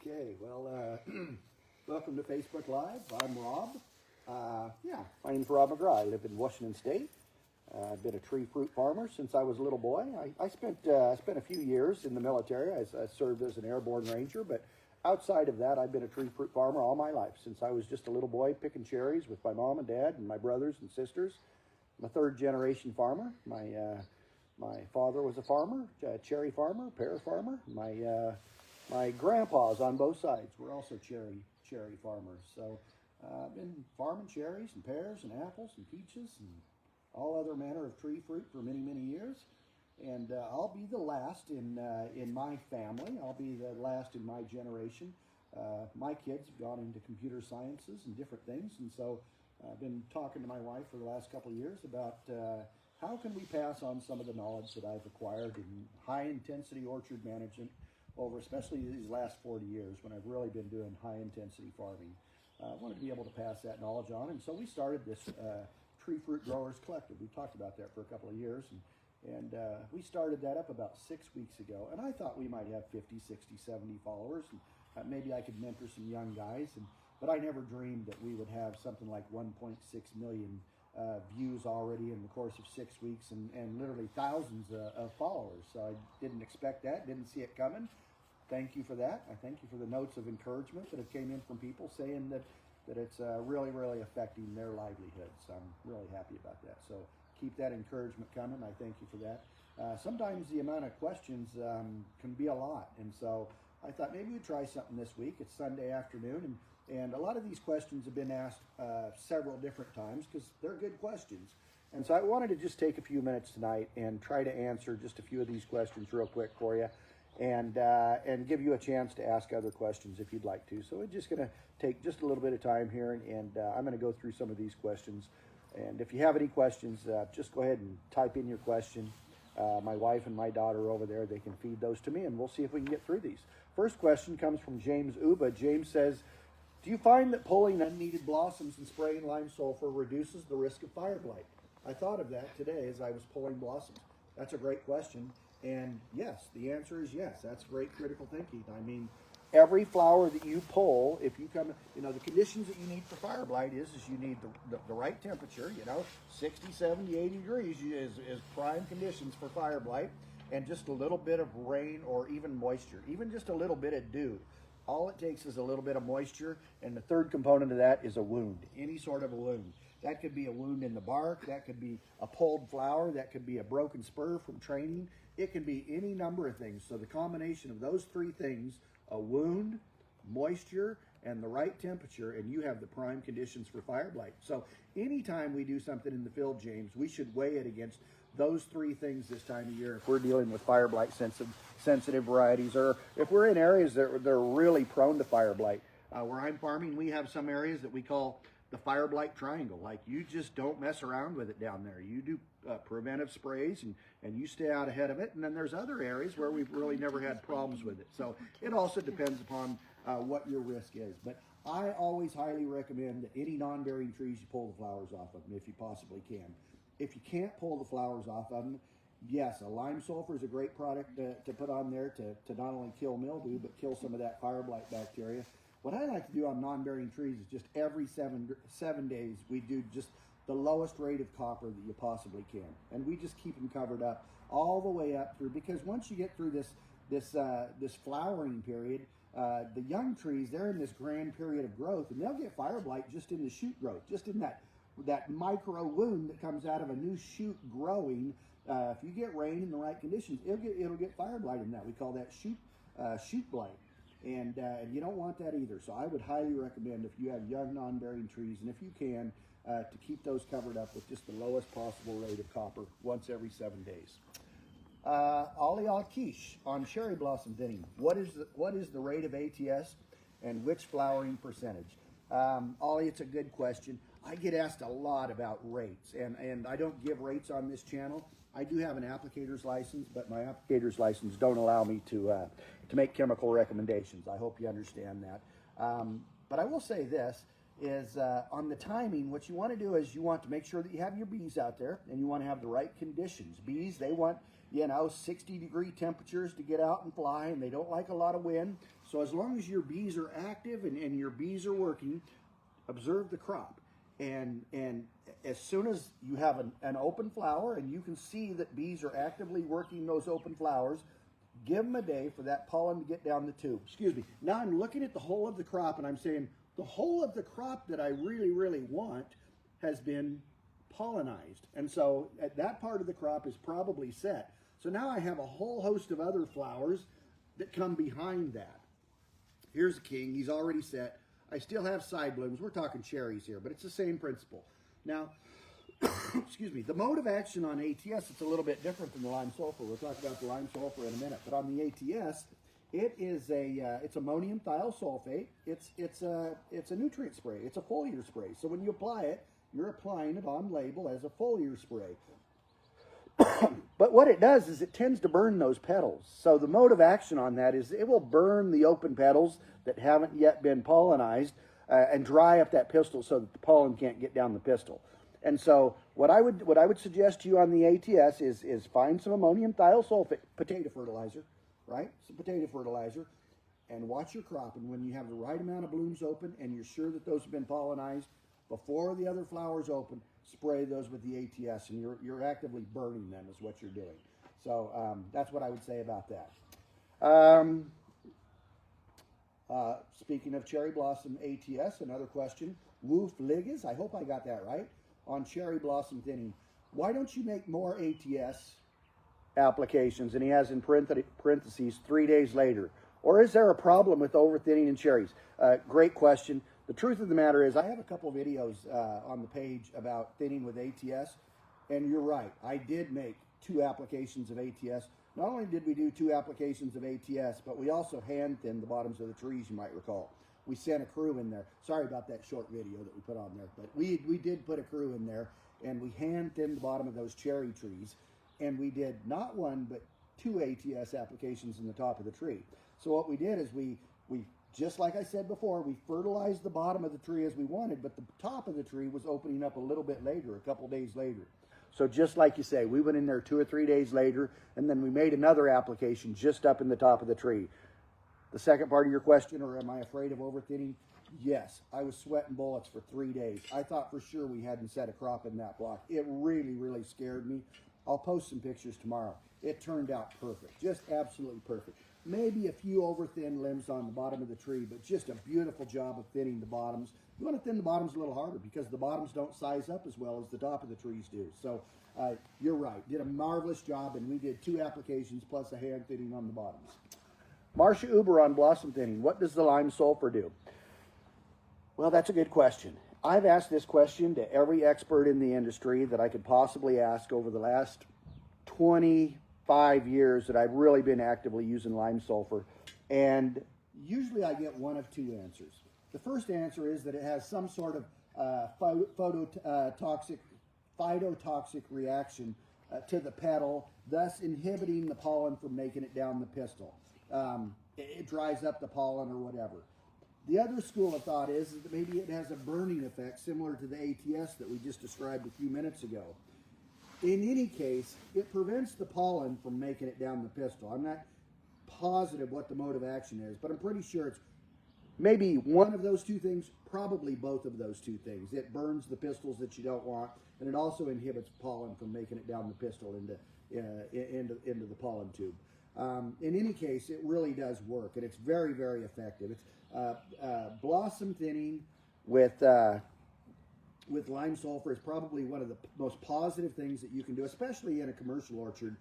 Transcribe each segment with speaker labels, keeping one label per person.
Speaker 1: Okay, well, welcome to Facebook Live. I'm Rob. My name's Rob McGraw. I live in Washington State. I've been a tree fruit farmer since I was a little boy. I spent a few years in the military. I served as an airborne ranger, but outside of that, I've been a tree fruit farmer all my life since I was just a little boy picking cherries with my mom and dad and my brothers and sisters. I'm a third generation farmer. My father was a farmer, a cherry farmer, pear farmer. My grandpas on both sides were also cherry farmers. So I've been farming cherries and pears and apples and peaches and all other manner of tree fruit for many, many years. And I'll be the last in my family. I'll be the last in my generation. My kids have gone into computer sciences and different things, and so I've been talking to my wife for the last couple of years about how can we pass on some of the knowledge that I've acquired in high-intensity orchard management over especially these last 40 years when I've really been doing high-intensity farming. I wanted to be able to pass that knowledge on, and so we started this Tree Fruit Growers Collective. We talked about that for a couple of years, and we started that up about 6 weeks ago, and I thought we might have 50, 60, 70 followers, and maybe I could mentor some young guys, but I never dreamed that we would have something like 1.6 million views already in the course of 6 weeks, and literally thousands of followers. So I didn't expect that, didn't see it coming. Thank you for that. I thank you for the notes of encouragement that have came in from people saying that it's really, really affecting their livelihoods. I'm really happy about that. So keep that encouragement coming. I thank you for that. Sometimes the amount of questions can be a lot, and so I thought maybe we'd try something this week. It's Sunday afternoon, and a lot of these questions have been asked several different times because they're good questions. And so I wanted to just take a few minutes tonight and try to answer just a few of these questions real quick for you, and give you a chance to ask other questions if you'd like to. So we're just going to take just a little bit of time here, and I'm going to go through some of these questions. And if you have any questions, just go ahead and type in your question. My wife and my daughter are over there. They can feed those to me, and we'll see if we can get through these. First question comes from James Uba. James says, do you find that pulling unneeded blossoms and spraying lime sulfur reduces the risk of fire blight? I thought of that today as I was pulling blossoms. That's a great question. And yes, the answer is yes. That's great critical thinking. I mean, every flower that you pull, if you come, the conditions that you need for fire blight is you need the right temperature, 60, 70, 80 degrees is prime conditions for fire blight, and just a little bit of rain or even moisture, even just a little bit of dew. All it takes is a little bit of moisture, and the third component of that is a wound, any sort of a wound. That could be a wound in the bark, that could be a pulled flower, that could be a broken spur from training. It can be any number of things. So the combination of those three things, a wound, moisture, and the right temperature, and you have the prime conditions for fire blight. So anytime we do something in the field, James, we should weigh it against those three things this time of year if we're dealing with fire blight sensitive varieties, or if we're in areas that are really prone to fire blight. Where I'm farming, we have some areas that we call the fire blight triangle. Like, you just don't mess around with it down there. You do preventive sprays, and you stay out ahead of it. And then there's other areas where we've really never had problems with it. So it also depends upon what your risk is. But I always highly recommend that any non-bearing trees, you pull the flowers off of them if you possibly can. If you can't pull the flowers off of them, yes, a lime sulfur is a great product to put on there to not only kill mildew, but kill some of that fire blight bacteria. What I like to do on non-bearing trees is just every 7 days, we do just the lowest rate of copper that you possibly can. And we just keep them covered up all the way up through, because once you get through this flowering period, the young trees, they're in this grand period of growth, and they'll get fire blight just in the shoot growth, just in that micro wound that comes out of a new shoot growing. If you get rain in the right conditions, it'll get fire blight in that. We call that shoot blight. And you don't want that either. So I would highly recommend, if you have young non-bearing trees, and if you can, to keep those covered up with just the lowest possible rate of copper once every 7 days. Ali Al-Kish on cherry blossom thinning. What is the rate of ATS and which flowering percentage? Ali, it's a good question. I get asked a lot about rates, and I don't give rates on this channel. I do have an applicator's license, but my applicator's license don't allow me to make chemical recommendations. I hope you understand that. But I will say this, is on the timing, what you want to do is you want to make sure that you have your bees out there, and you want to have the right conditions. Bees, they want 60-degree temperatures to get out and fly, and they don't like a lot of wind. So as long as your bees are active and your bees are working, observe the crop. And as soon as you have an open flower and you can see that bees are actively working those open flowers, give them a day for that pollen to get down the tube. Excuse me. Now I'm looking at the whole of the crop and I'm saying the whole of the crop that I really, really want has been pollinized. And so that part of the crop is probably set. So now I have a whole host of other flowers that come behind that. Here's a king. He's already set. I still have side blooms. We're talking cherries here, but it's the same principle. Now, excuse me, the mode of action on ATS, it's a little bit different than the lime sulfur. We'll talk about the lime sulfur in a minute. But on the ATS, it's ammonium thiosulfate. It's a nutrient spray. It's a foliar spray. So when you apply it, you're applying it on label as a foliar spray. But what it does is it tends to burn those petals. So the mode of action on that is it will burn the open petals that haven't yet been pollinized and dry up that pistil so that the pollen can't get down the pistil. And so what I would suggest to you on the ATS is find some ammonium thiosulfate, potato fertilizer, right? Some potato fertilizer, and watch your crop. And when you have the right amount of blooms open and you're sure that those have been pollinized, before the other flowers open, spray those with the ATS, and you're actively burning them is what you're doing. So that's what I would say about that. Speaking of cherry blossom ATS, another question. Woof Ligas, I hope I got that right, on cherry blossom thinning. Why don't you make more ATS applications? And he has in parentheses 3 days later. Or is there a problem with over thinning in cherries? Great question. The truth of the matter is I have a couple videos on the page about thinning with ATS, and you're right. I did make 2 applications of ATS. Not only did we do 2 applications of ATS, but we also hand thinned the bottoms of the trees, you might recall. We sent a crew in there. Sorry about that short video that we put on there, but we did put a crew in there, and we hand thinned the bottom of those cherry trees, and we did not 1 but 2 ATS applications in the top of the tree. So what we did is we just like I said before, we fertilized the bottom of the tree as we wanted, but the top of the tree was opening up a little bit later, a couple days later. So just like you say, we went in there 2 or 3 days later, and then we made another application just up in the top of the tree. The second part of your question, or am I afraid of overthinning? Yes, I was sweating bullets for 3 days. I thought for sure we hadn't set a crop in that block. It really, really scared me. I'll post some pictures tomorrow. It turned out perfect, just absolutely perfect. Maybe a few over-thin limbs on the bottom of the tree, but just a beautiful job of thinning the bottoms. You want to thin the bottoms a little harder because the bottoms don't size up as well as the top of the trees do. So you're right. Did a marvelous job, and we did 2 applications plus a hand thinning on the bottoms. Marcia Uber on blossom thinning. What does the lime sulfur do? Well, that's a good question. I've asked this question to every expert in the industry that I could possibly ask over the last 25 years that I've really been actively using lime sulfur, and usually I get 1 of 2 answers. The first answer is that it has some sort of phytotoxic reaction to the petal, thus inhibiting the pollen from making it down the pistil. It dries up the pollen or whatever. The other school of thought is that maybe it has a burning effect similar to the ATS that we just described a few minutes ago. In any case, it prevents the pollen from making it down the pistil. I'm not positive what the mode of action is, but I'm pretty sure it's maybe 1 of those 2 things, probably both of those 2 things. It burns the pistils that you don't want, and it also inhibits pollen from making it down the pistil into the pollen tube. In any case, it really does work, and it's very, very effective. It's blossom thinning with lime sulfur is probably one of the most positive things that you can do, especially in a commercial orchard,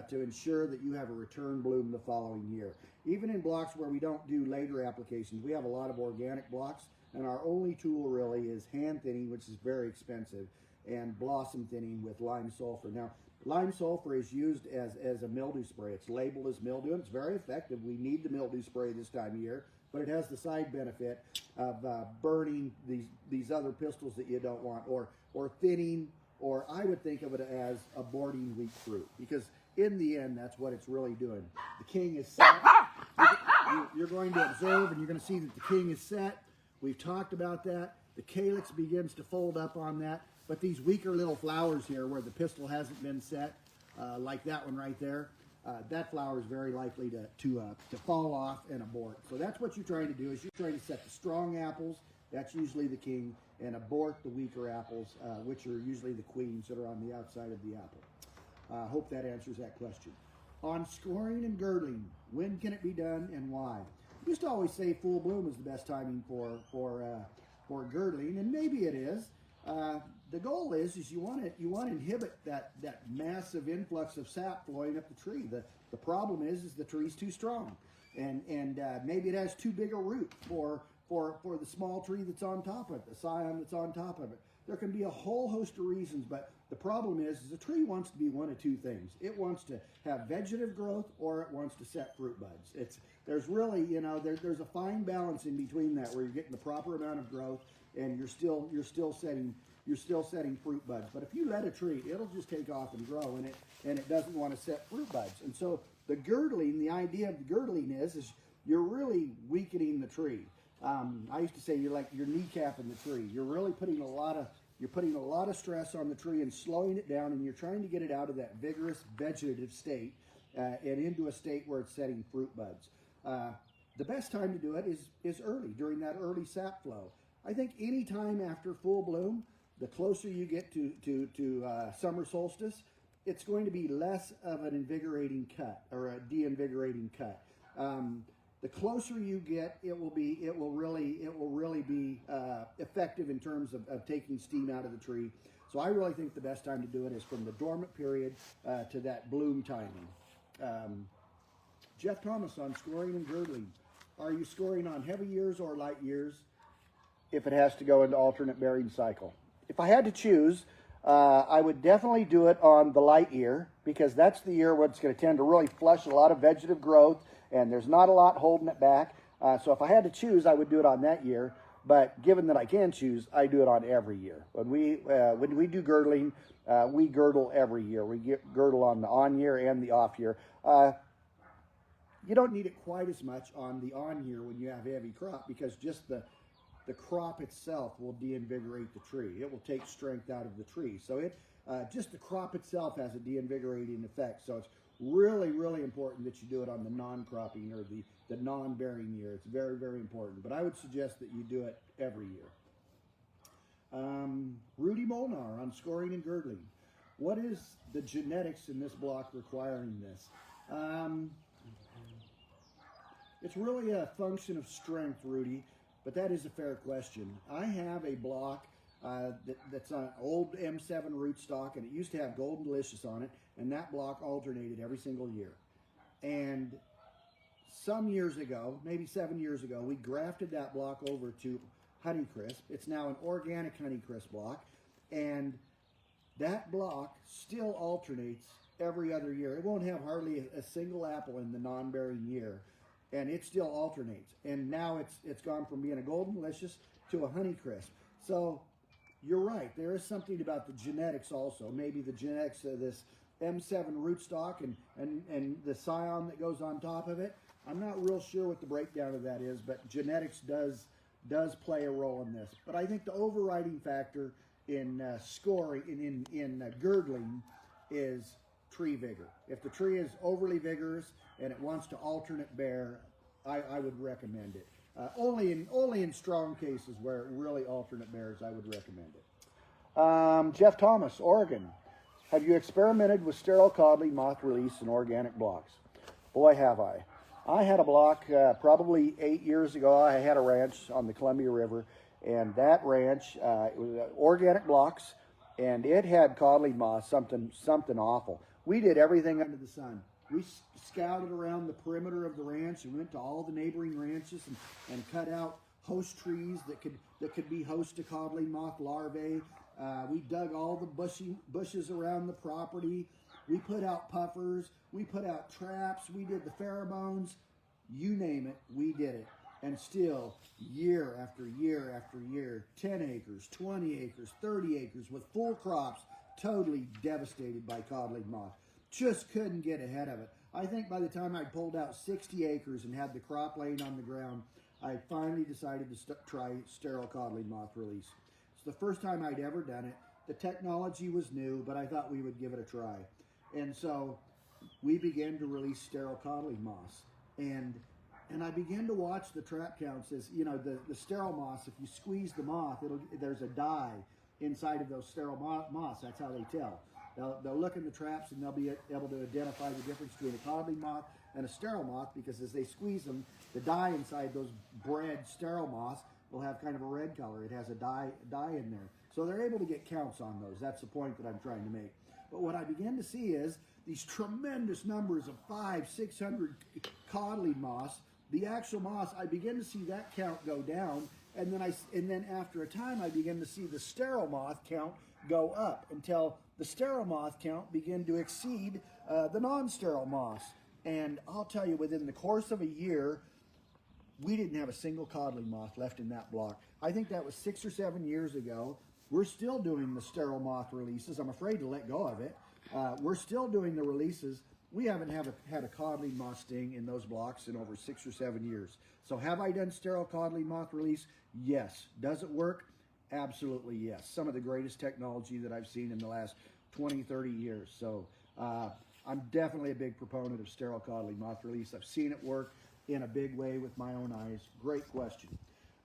Speaker 1: to ensure that you have a return bloom the following year. Even in blocks where we don't do later applications, we have a lot of organic blocks, and our only tool really is hand thinning, which is very expensive, and blossom thinning with lime sulfur. Now, lime sulfur is used as a mildew spray. It's labeled as mildew, and it's very effective. We need the mildew spray this time of year, but it has the side benefit of burning these other pistils that you don't want, or thinning, or I would think of it as aborting weak fruit, because in the end, that's what it's really doing. The king is set. You're going to observe, and you're going to see that the king is set. We've talked about that. The calyx begins to fold up on that, but these weaker little flowers here where the pistil hasn't been set, like that one right there, that flower is very likely to fall off and abort. So that's what you're trying to do, is you're trying to set the strong apples, that's usually the king, and abort the weaker apples, which are usually the queens that are on the outside of the apple. Hope that answers that question. On scoring and girdling, when can it be done and why? I used to always say full bloom is the best timing for girdling, and maybe it is. The goal is you want to inhibit that massive influx of sap flowing up the tree. The problem is the tree's too strong, and maybe it has too big a root for the small tree that's on top of it, the scion that's on top of it. There can be a whole host of reasons, but the problem is the tree wants to be one of two things. It wants to have vegetative growth, or it wants to set fruit buds. There's really, there's a fine balance in between that, where you're getting the proper amount of growth and you're still setting fruit buds. But if you let a tree, it'll just take off and grow, and it doesn't want to set fruit buds. And so the girdling, the idea of the girdling is you're really weakening the tree. I used to say you're kneecapping the tree. You're really putting a lot of stress on the tree and slowing it down, and you're trying to get it out of that vigorous vegetative state and into a state where it's setting fruit buds. The best time to do it is early, during that early sap flow. I think any time after full bloom, the closer you get to summer solstice, it's going to be less of an invigorating cut or a de-invigorating cut. The closer you get, it will really be effective in terms of taking steam out of the tree. So I really think the best time to do it is from the dormant period to that bloom timing. Jeff Thomas on scoring and girdling. Are you scoring on heavy years or light years if it has to go into alternate bearing cycle? If I had to choose, I would definitely do it on the light year, because that's the year where it's going to tend to really flush a lot of vegetative growth, and there's not a lot holding it back. So if I had to choose, I would do it on that year. But given that I can choose, I do it on every year. When we do girdling, we girdle every year. We girdle on the on year and the off year. You don't need it quite as much on the on year when you have heavy crop, because just the crop itself will de-invigorate the tree. It will take strength out of the tree. So just the crop itself has a de-invigorating effect. So it's really, really important that you do it on the non-cropping or the non-bearing year. It's very, very important. But I would suggest that you do it every year. Rudy Molnar on scoring and girdling. What is the genetics in this block requiring this? It's really a function of strength, Rudy, but that is a fair question. I have a block that's an old M7 rootstock, and it used to have Golden Delicious on it, and that block alternated every single year. And some years ago, maybe 7 years ago, we grafted that block over to Honeycrisp. It's now an organic Honeycrisp block, and that block still alternates every other year. It won't have hardly a single apple in the non-bearing year, and it still alternates. And now it's gone from being a Golden Delicious to a Honeycrisp. So you're right, there is something about the genetics also. Maybe the genetics of this M7 rootstock and the scion that goes on top of it. I'm not real sure what the breakdown of that is, but genetics does play a role in this. But I think the overriding factor in scoring, in girdling, is tree vigor. If the tree is overly vigorous and it wants to alternate bear, I would recommend it. Only in strong cases where it really alternate bears, I would recommend it. Jeff Thomas, Oregon. Have you experimented with sterile codling moth release in organic blocks? Boy, have I. I had a block probably 8 years ago. I had a ranch on the Columbia River, and that ranch, it was organic blocks, and it had codling moth, something awful. We did everything under the sun. We scouted around the perimeter of the ranch and went to all the neighboring ranches and cut out host trees that could be host to codling moth larvae. We dug all the bushes around the property. We put out puffers. We put out traps. We did the pheromones. You name it, we did it. And still, year after year after year, 10 acres, 20 acres, 30 acres with full crops, totally devastated by codling moth. Just couldn't get ahead of it. I think by the time I pulled out 60 acres and had the crop laying on the ground, I finally decided to try sterile codling moth release. It's the first time I'd ever done it. The technology was new, but I thought we would give it a try. And so we began to release sterile codling moths. And I began to watch the trap counts as, you know, the sterile moths, if you squeeze the moth, there's a dye inside of those sterile moths. That's how they tell. They'll look in the traps and they'll be able to identify the difference between a codling moth and a sterile moth, because as they squeeze them, the dye inside those bred sterile moths will have kind of a red color. It has a dye in there. So they're able to get counts on those. That's the point that I'm trying to make. But what I began to see is these tremendous numbers of 500, 600 codling moths. The actual moths, I began to see that count go down, and then after a time, I began to see the sterile moth count go up until the sterile moth count began to exceed the non-sterile moths. And I'll tell you, within the course of a year, we didn't have a single codling moth left in that block. I think that was 6 or 7 years ago. We're still doing the sterile moth releases. I'm afraid to let go of it. We're still doing the releases. We haven't had a codling moth sting in those blocks in over 6 or 7 years. So have I done sterile codling moth release? Yes. Does it work? Absolutely yes. Some of the greatest technology that I've seen in the last 20, 30 years. So I'm definitely a big proponent of sterile codling moth release. I've seen it work in a big way with my own eyes. Great question.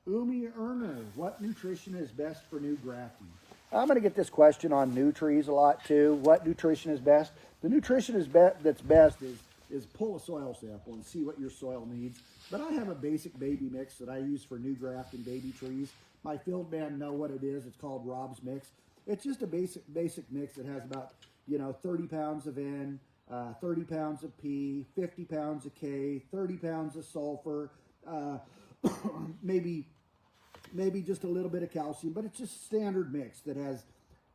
Speaker 1: Umi Erner, what nutrition is best for new grafting? I'm going to get this question on new trees a lot too. What nutrition is best? The nutrition that's best is pull a soil sample and see what your soil needs. But I have a basic baby mix that I use for new graft and baby trees. My field man know what it is. It's called Rob's Mix. It's just a basic mix that has about 30 pounds of N, 30 pounds of P, 50 pounds of K, 30 pounds of sulfur, maybe just a little bit of calcium, but it's just a standard mix that has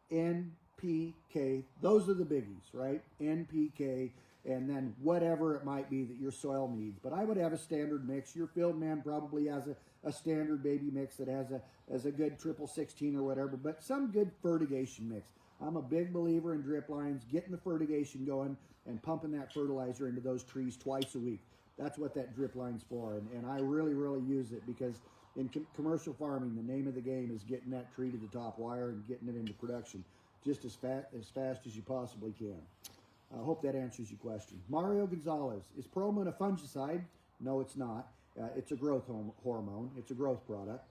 Speaker 1: N, P, K. Those are the biggies, right? N, P, K, and then whatever it might be that your soil needs. But I would have a standard mix. Your field man probably has a standard baby mix that has a good triple 16 or whatever, but some good fertigation mix. I'm a big believer in drip lines, getting the fertigation going and pumping that fertilizer into those trees twice a week. That's what that drip line's for, and I really, really use it because in commercial farming, the name of the game is getting that tree to the top wire and getting it into production just as fast as you possibly can. I hope that answers your question. Mario Gonzalez, is Proman a fungicide? No, it's not. It's a growth hormone. It's a growth product.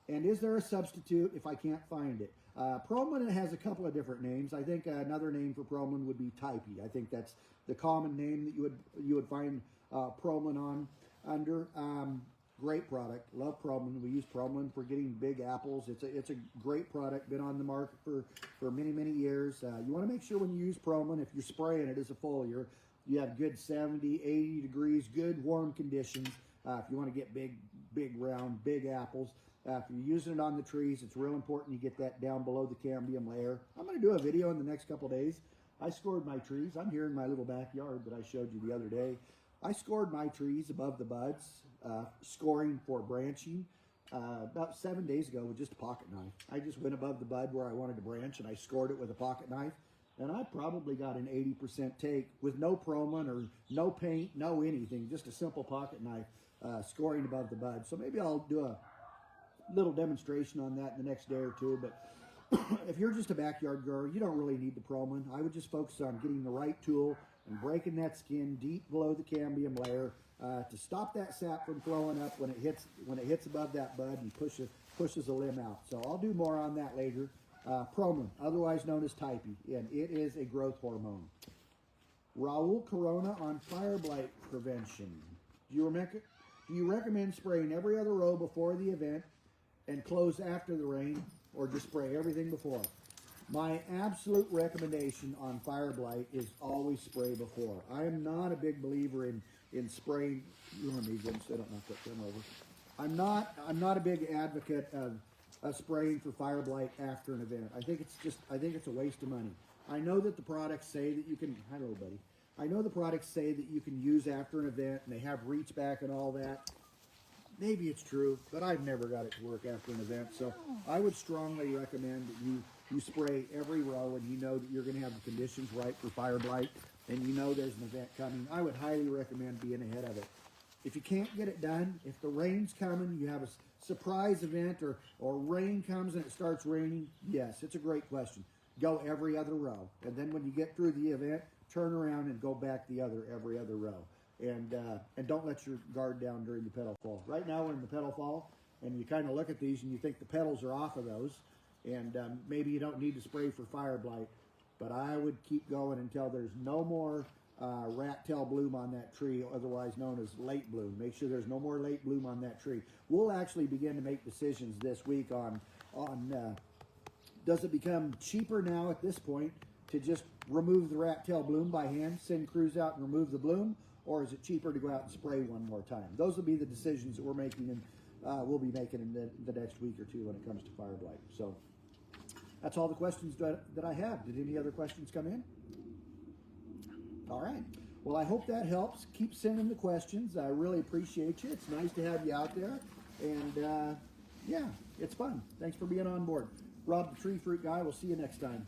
Speaker 1: And is there a substitute if I can't find it? Proman has a couple of different names. I think another name for Proman would be Typee. I think that's the common name that you would find Proman under. Great product. Love Proman. We use Proman for getting big apples. It's a great product. Been on the market for many, many years. You want to make sure when you use Proman, if you're spraying it as a foliar, you have good 70, 80 degrees, good warm conditions. If you want to get big round, big apples. If you're using it on the trees, it's real important you get that down below the cambium layer. I'm going to do a video in the next couple days. I scored my trees. I'm here in my little backyard that I showed you the other day. I scored my trees above the buds, scoring for branching about 7 days ago with just a pocket knife. I just went above the bud where I wanted to branch and I scored it with a pocket knife. And I probably got an 80% take with no Proman or no paint, no anything, just a simple pocket knife scoring above the bud. So maybe I'll do a little demonstration on that in the next day or two. But if you're just a backyard grower, you don't really need the Proman. I would just focus on getting the right tool and breaking that skin deep below the cambium layer to stop that sap from flowing up when it hits above that bud and pushes a limb out. So I'll do more on that later. Proman, otherwise known as Typee, and it is a growth hormone. Raul Corona on fire blight prevention. Do you recommend spraying every other row before the event and close after the rain, or just spray everything before? My absolute recommendation on fire blight is always spray before. I am not a big believer in spraying. You want me to so I don't knock that thing over. I'm not a big advocate of spraying for fire blight after an event. I think it's a waste of money. I know that the products say that you can. Hello, buddy. I know the products say that you can use after an event, and they have reach back and all that. Maybe it's true, but I've never got it to work after an event. So I would strongly recommend that you spray every row, and you know that you're going to have the conditions right for fire blight, and you know there's an event coming. I would highly recommend being ahead of it. If you can't get it done, if the rain's coming, you have a surprise event, or rain comes and it starts raining, yes, it's a great question. Go every other row. And then when you get through the event, turn around and go back every other row. And don't let your guard down during the petal fall. Right now we're in the petal fall, and you kind of look at these and you think the petals are off of those, and maybe you don't need to spray for fire blight, but I would keep going until there's no more rat tail bloom on that tree, otherwise known as late bloom. Make sure there's no more late bloom on that tree. We'll actually begin to make decisions this week on does it become cheaper now at this point to just remove the rat tail bloom by hand, send crews out and remove the bloom, or is it cheaper to go out and spray one more time? Those will be the decisions that we're making, and we'll be making in the next week or two when it comes to fire blight. So that's all the questions that I have. Did any other questions come in? All right. Well, I hope that helps. Keep sending the questions. I really appreciate you. It's nice to have you out there. And yeah, it's fun. Thanks for being on board. Rob, the Tree Fruit Guy. We'll see you next time.